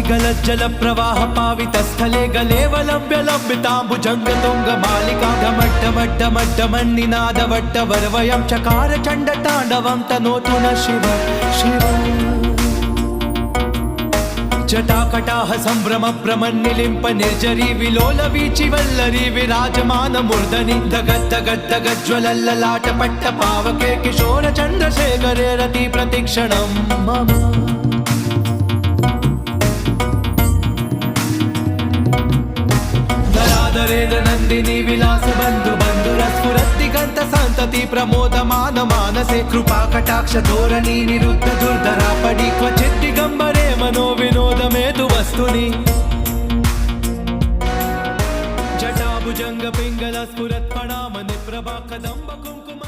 गलज्जल प्रवाह पावितस्थले गलेवलम्ब्य लम्बिताम्बुजङ्ग तुङ्ग मालिका घमट्टमट्टमट्टमन्निनादवट्टवर्वयं चकार चण्डताण्डवं तनोतु न शिव शिव जटाकटाह सम्भ्रम भ्रमन्निलिम्प निर्जरी विलोल वीचि वल्लरी विराजमान मूर्धनि धगद्धगद्धगज्ज्वलल्ललाट पट्ट पावके किशोर चन्द्रशेखरे रति प्रतिक्षणं मम नरादरेन्द्र नन्दिनी विलास बन्धु बन्धुरस्फुरद्दिगन्त सन्तति प्रमोदमान मानसे कृपा कटाक्ष धोरणी निरुद्ध दुर्धरा पडि क्वचित् दिगम्बरे मनो विनोदमेतु वस्तुनि जटाभुजंग पिंगल स्फुरत् प्रणाम निप्रभा कदम्ब कुङ्कुम